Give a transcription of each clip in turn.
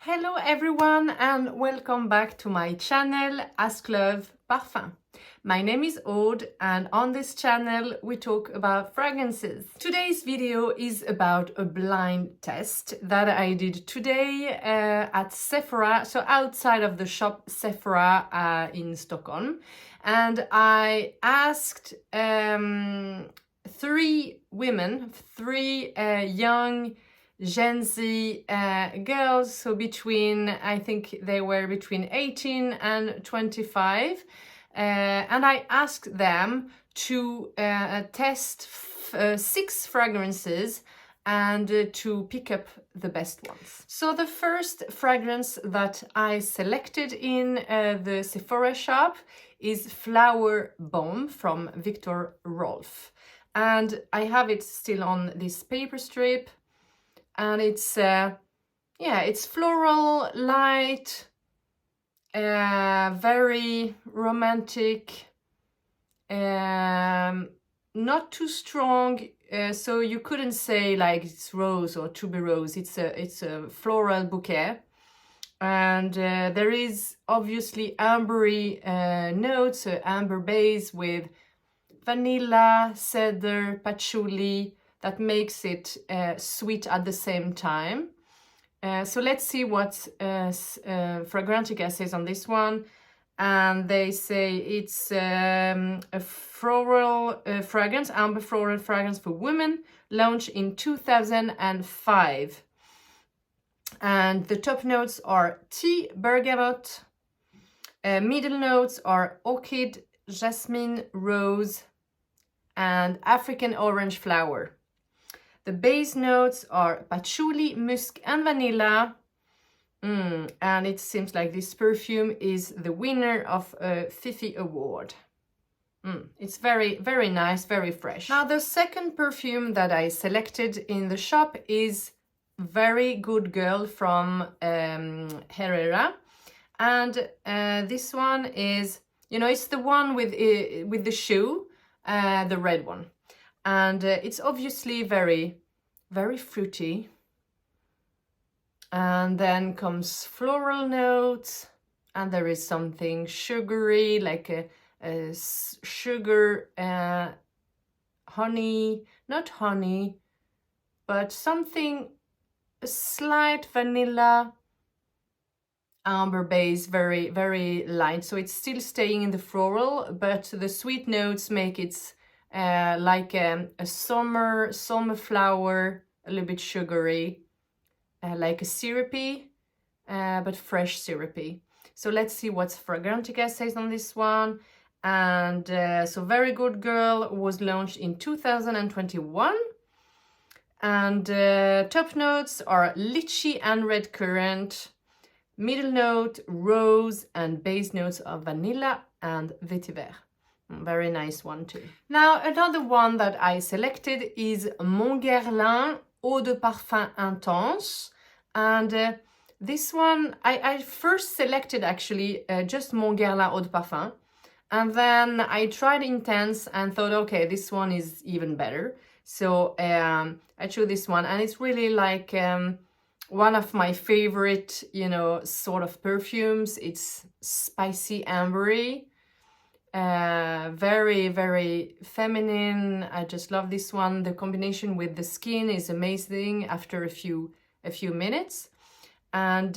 Hello everyone and welcome back to my channel Ask Love Parfum. My name is Aude and on this channel we talk about fragrances. Today's video is about a blind test that I did today at Sephora, so outside of the shop Sephora in Stockholm. And I asked three young Gen Z girls, so I think they were between 18 and 25, and I asked them to test 6 fragrances and to pick up the best ones. So the first fragrance that I selected in the Sephora shop is Flower Bomb from Viktor Rolf, and I have it still on this paper strip. And it's it's floral, light, very romantic, not too strong, so you couldn't say like it's rose or tuberose. It's a floral bouquet, and there is obviously ambery notes, amber base with vanilla, cedar, patchouli. That makes it sweet at the same time. So let's see what Fragrantica says on this one. And they say it's a floral fragrance, amber floral fragrance for women, launched in 2005. And the top notes are tea, bergamot. Middle notes are orchid, jasmine, rose, and African orange flower. The base notes are patchouli, musk, and vanilla. And it seems like this perfume is the winner of a Fifi Award. It's very, very nice, very fresh. Now, the second perfume that I selected in the shop is Very Good Girl from Herrera. And this one is, it's the one with the shoe, the red one. And it's obviously very, very fruity. And then comes floral notes, and there is something sugary, like a sugar, honey, not honey, but something, a slight vanilla, amber base, very, very light. So it's still staying in the floral, but the sweet notes make it like a summer flower, a little bit sugary, like a syrupy, but fresh syrupy. So let's see what Fragrantica says on this one. And so Very Good Girl was launched in 2021. And top notes are lychee and red currant. Middle note, rose, and base notes of vanilla and vetiver. Very nice one too. Now, another one that I selected is Montguerlain Eau de Parfum Intense. And this one, I first selected actually just Montguerlain Eau de Parfum. And then I tried Intense and thought, okay, this one is even better. So I chose this one, and it's really like one of my favorite, sort of perfumes. It's spicy ambery. Very, very feminine. I just love this one. The combination with the skin is amazing after a few minutes. And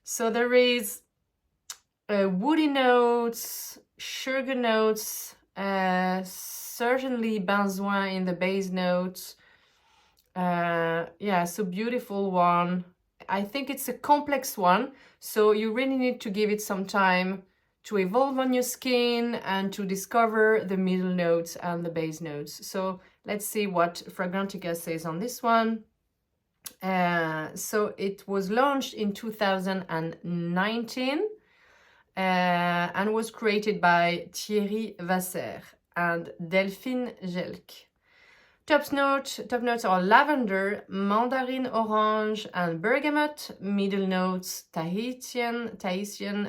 so there is woody notes, sugar notes, certainly benzoin in the base notes. So beautiful one. I think it's a complex one, so you really need to give it some time to evolve on your skin and to discover the middle notes and the base notes. So let's see what Fragrantica says on this one. So it was launched in 2019 and was created by Thierry Vasser and Delphine Gelk. Top notes are lavender, mandarin orange, and bergamot. Middle notes Tahitian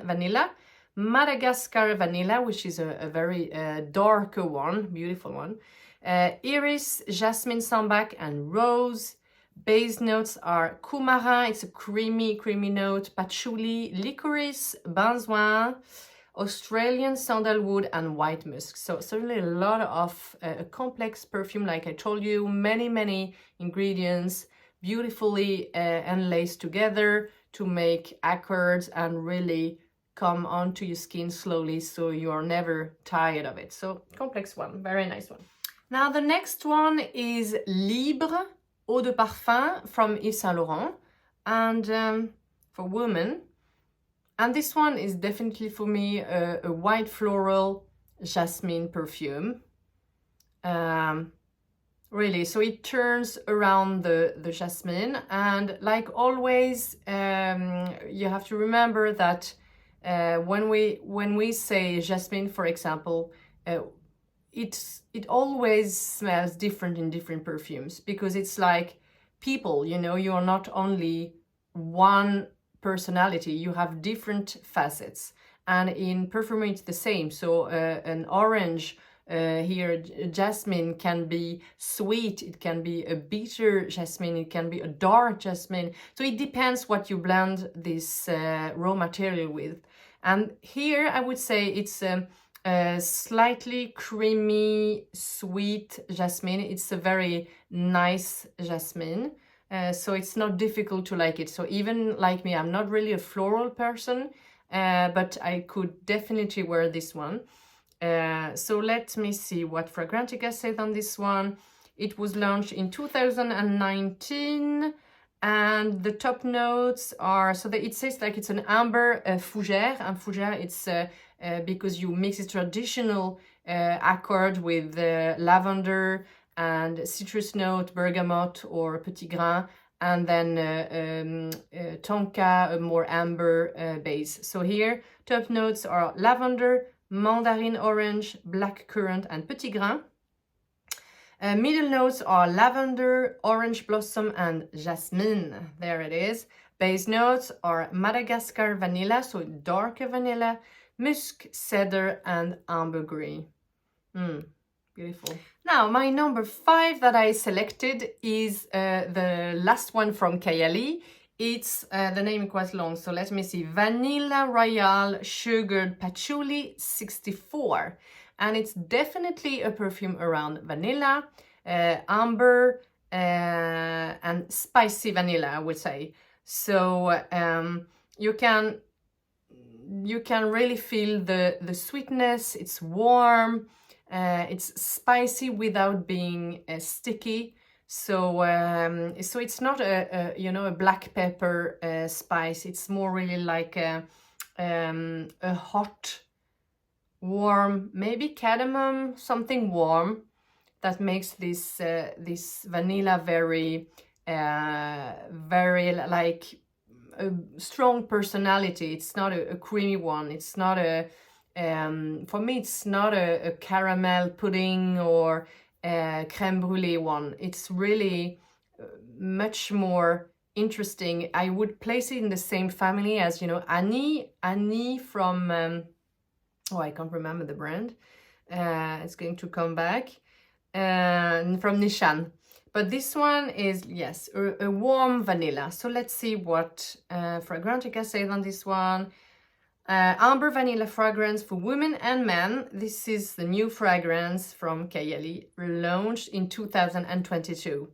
vanilla, Madagascar vanilla, which is a very darker one, beautiful one. Iris, jasmine sambac, and rose. Base notes are coumarin, it's a creamy note, patchouli, licorice, benzoin, Australian sandalwood, and white musk. So certainly a lot of a complex perfume, like I told you, many ingredients, beautifully enlaced together to make accords and really come onto your skin slowly, so you're never tired of it. So complex one, very nice one. Now the next one is Libre Eau de Parfum from Yves Saint Laurent, and for women. And this one is definitely for me a white floral jasmine perfume. Really, so it turns around the jasmine, and like always, you have to remember that when we say jasmine, for example, it always smells different in different perfumes, because it's like people, you know, you are not only one personality, you have different facets, and in perfumery it's the same. So an orange here, jasmine can be sweet, it can be a bitter jasmine, it can be a dark jasmine. So it depends what you blend this raw material with. And here I would say it's a slightly creamy, sweet jasmine. It's a very nice jasmine. So it's not difficult to like it. So even like me, I'm not really a floral person, but I could definitely wear this one. So let me see what Fragrantica said on this one. It was launched in 2019, and the top notes are, so that it says like it's an amber fougère, and fougère, it's because you mix a traditional accord with lavender and citrus note, bergamot or petit grain, and then tonka, a more amber base. So here, top notes are lavender, mandarin orange, black currant, and petit grain. Middle notes are lavender, orange blossom, and jasmine. There it is. Base notes are Madagascar vanilla, so darker vanilla, musk, cedar, and ambergris. Beautiful. Now, my number 5 that I selected is the last one from Kayali. It's, the name is quite long, so let me see. Vanilla Royale Sugared Patchouli 64. And it's definitely a perfume around vanilla, amber, and spicy vanilla, I would say. So you can really feel the sweetness. It's warm, it's spicy without being sticky. So so it's not a you know, a black pepper spice. It's more really like a hot, warm, maybe cardamom, something warm that makes this this vanilla very very like a strong personality. It's not a creamy one. It's not a for me it's not a caramel pudding or crème brûlée one. It's really much more interesting. I would place it in the same family as, you know, Annie from oh, I can't remember the brand. It's going to come back. From Nishan. But this one is, yes, a warm vanilla. So let's see what Fragrantica says on this one. Amber vanilla fragrance for women and men. This is the new fragrance from Kayali, launched in 2022.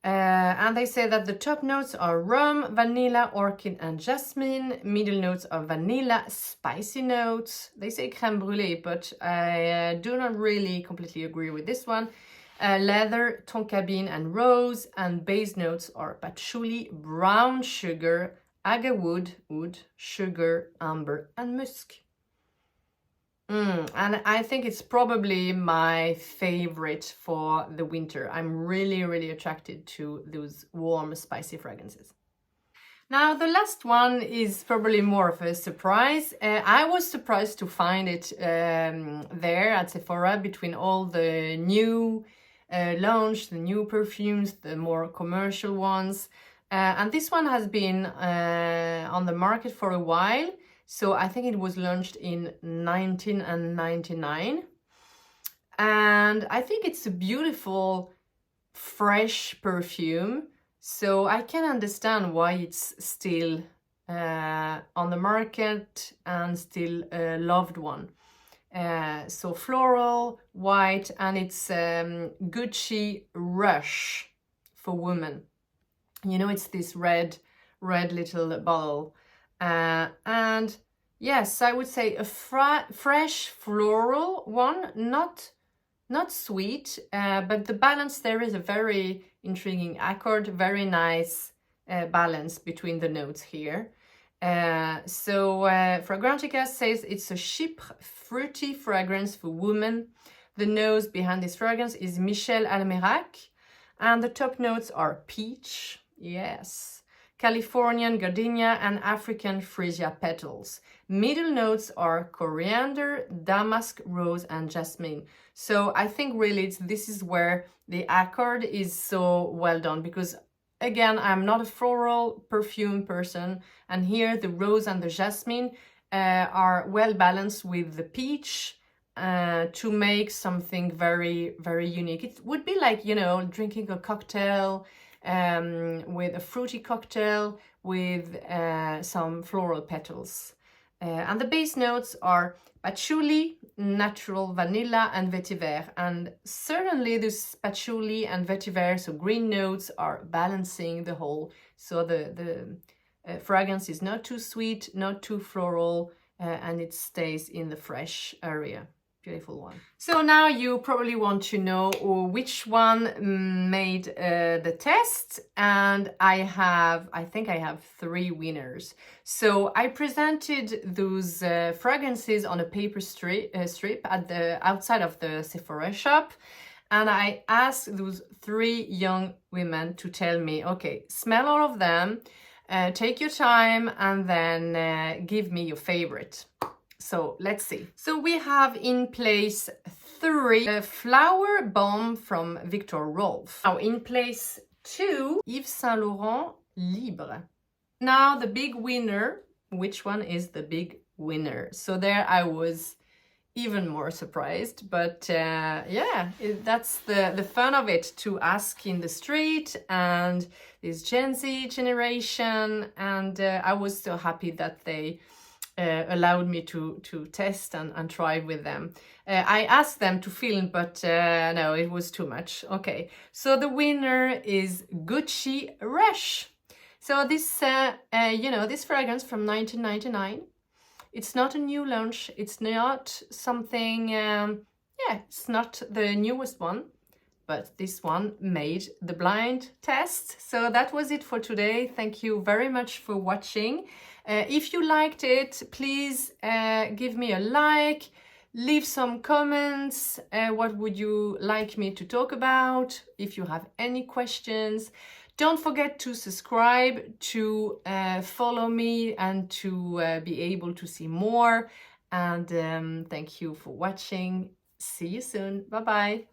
And they say that the top notes are rum, vanilla, orchid, and jasmine. Middle notes are vanilla, spicy notes. They say crème brûlée, but I do not really completely agree with this one. Leather, tonka bean, and rose. And base notes are patchouli, brown sugar, agar wood, sugar, amber, and musk. And I think it's probably my favorite for the winter. I'm really attracted to those warm, spicy fragrances. Now, the last one is probably more of a surprise. I was surprised to find it there at Sephora between all the new launch, the new perfumes, the more commercial ones. And this one has been on the market for a while. So I think it was launched in 1999. And I think it's a beautiful, fresh perfume. So I can understand why it's still on the market and still a loved one. So floral, white, and it's Gucci Rush for women. You know, it's this red little bottle. And yes, I would say a fresh floral one, not sweet, but the balance there is a very intriguing accord, very nice balance between the notes here. So Fragrantica says it's a chypre fruity fragrance for women. The nose behind this fragrance is Michel Almerac, and the top notes are peach, yes, Californian gardenia, and African freesia petals. Middle notes are coriander, damask rose, and jasmine. So I think really this is where the accord is so well done, because again, I'm not a floral perfume person, and here the rose and the jasmine are well balanced with the peach to make something very, very unique. It would be like, you know, drinking a cocktail with a fruity cocktail with some floral petals. And the base notes are patchouli, natural vanilla, and vetiver. And certainly this patchouli and vetiver, so green notes, are balancing the whole. So the fragrance is not too sweet, not too floral, and it stays in the fresh area. Beautiful one. So now you probably want to know which one made the test, and I think I have 3 winners. So I presented those fragrances on a paper strip at the outside of the Sephora shop, and I asked those 3 young women to tell me, okay, smell all of them, take your time, and then give me your favorite. So let's see. So we have in place 3, the Flower Bomb from Victor Rolf. Now in place 2, Yves Saint Laurent Libre. Now the big winner, which one is the big winner? So there I was even more surprised, but yeah, that's the fun of it, to ask in the street, and this Gen Z generation, and I was so happy that they allowed me to test and try with them. I asked them to film, but no, it was too much. Okay, so the winner is Gucci Rush. So this, you know, this fragrance from 1999. It's not a new launch. It's not something, yeah, it's not the newest one, but this one made the blind test. So that was it for today. Thank you very much for watching. If you liked it, please give me a like, leave some comments. What would you like me to talk about? If you have any questions, don't forget to subscribe, to follow me, and to be able to see more. And thank you for watching. See you soon. Bye-bye.